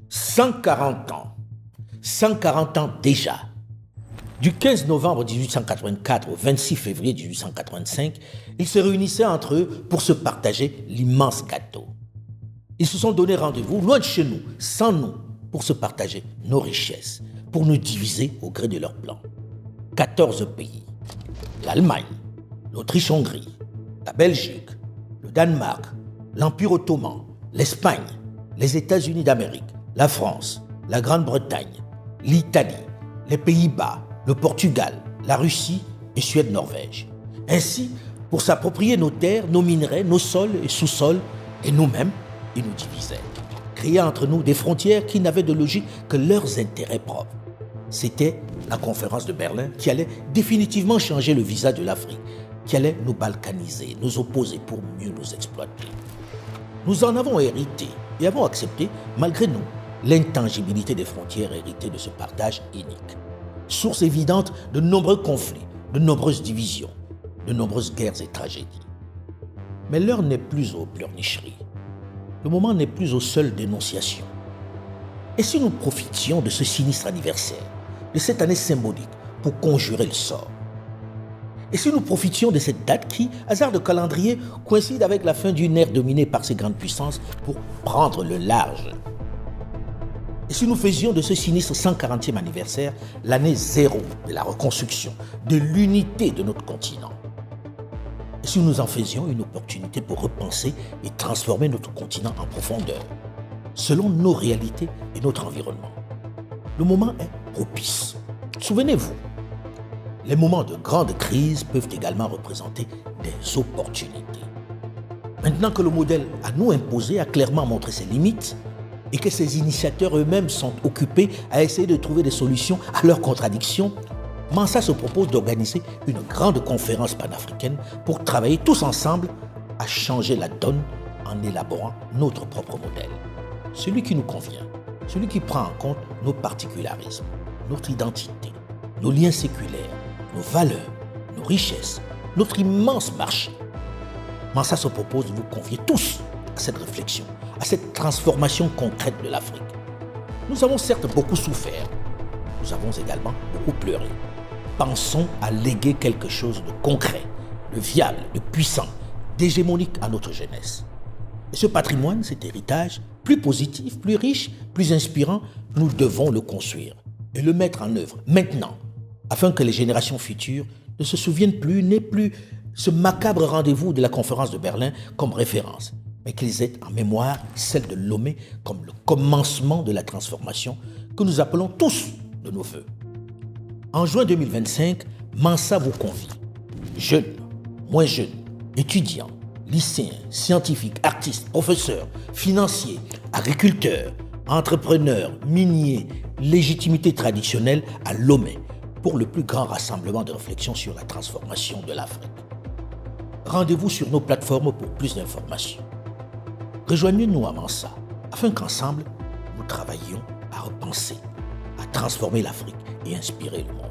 140 ans. 140 ans déjà. Du 15 novembre 1884 au 26 février 1885, ils se réunissaient entre eux pour se partager l'immense gâteau. Ils se sont donné rendez-vous loin de chez nous, sans nous, pour se partager nos richesses, pour nous diviser au gré de leurs plans. 14 pays. L'Allemagne, l'Autriche-Hongrie, la Belgique, le Danemark, l'Empire ottoman, l'Espagne, les États-Unis d'Amérique, la France, la Grande-Bretagne, l'Italie, les Pays-Bas, le Portugal, la Russie et Suède-Norvège. Ainsi, pour s'approprier nos terres, nos minerais, nos sols et sous-sols, et nous-mêmes, ils nous divisaient, créant entre nous des frontières qui n'avaient de logique que leurs intérêts propres. C'était la conférence de Berlin qui allait définitivement changer le visage de l'Afrique, qui allait nous balkaniser, nous opposer pour mieux nous exploiter. Nous en avons hérité et avons accepté, malgré nous, l'intangibilité des frontières héritées de ce partage unique. Source évidente de nombreux conflits, de nombreuses divisions, de nombreuses guerres et tragédies. Mais l'heure n'est plus aux pleurnicheries. Le moment n'est plus aux seules dénonciations. Et si nous profitions de ce sinistre anniversaire, de cette année symbolique, pour conjurer le sort? Et si nous profitions de cette date qui, hasard de calendrier, coïncide avec la fin d'une ère dominée par ces grandes puissances pour prendre le large? Et si nous faisions de ce sinistre 140e anniversaire l'année zéro de la reconstruction, de l'unité de notre continent? Et si nous en faisions une opportunité pour repenser et transformer notre continent en profondeur, selon nos réalités et notre environnement? Le moment est propice. Souvenez-vous, les moments de grande crise peuvent également représenter des opportunités. Maintenant que le modèle à nous imposé a clairement montré ses limites et que ses initiateurs eux-mêmes sont occupés à essayer de trouver des solutions à leurs contradictions, Mansa se propose d'organiser une grande conférence panafricaine pour travailler tous ensemble à changer la donne en élaborant notre propre modèle. Celui qui nous convient, celui qui prend en compte nos particularismes, notre identité, nos liens séculaires, nos valeurs, nos richesses, notre immense marché. Mansa se propose de vous convier tous à cette réflexion, à cette transformation concrète de l'Afrique. Nous avons certes beaucoup souffert, nous avons également beaucoup pleuré. Pensons à léguer quelque chose de concret, de viable, de puissant, d'hégémonique à notre jeunesse. Et ce patrimoine, cet héritage, plus positif, plus riche, plus inspirant, nous devons le construire et le mettre en œuvre maintenant, afin que les générations futures ne se souviennent plus, n'aient plus ce macabre rendez-vous de la conférence de Berlin comme référence, mais qu'ils aient en mémoire celle de Lomé comme le commencement de la transformation que nous appelons tous de nos voeux. En juin 2025, Mansa vous convie, jeunes, moins jeunes, étudiants, lycéens, scientifiques, artistes, professeurs, financiers, agriculteurs, entrepreneurs, miniers, légitimité traditionnelle à Lomé pour le plus grand rassemblement de réflexion sur la transformation de l'Afrique. Rendez-vous sur nos plateformes pour plus d'informations. Rejoignez-nous à Mansa afin qu'ensemble, nous travaillions à repenser, à transformer l'Afrique et inspirer le monde.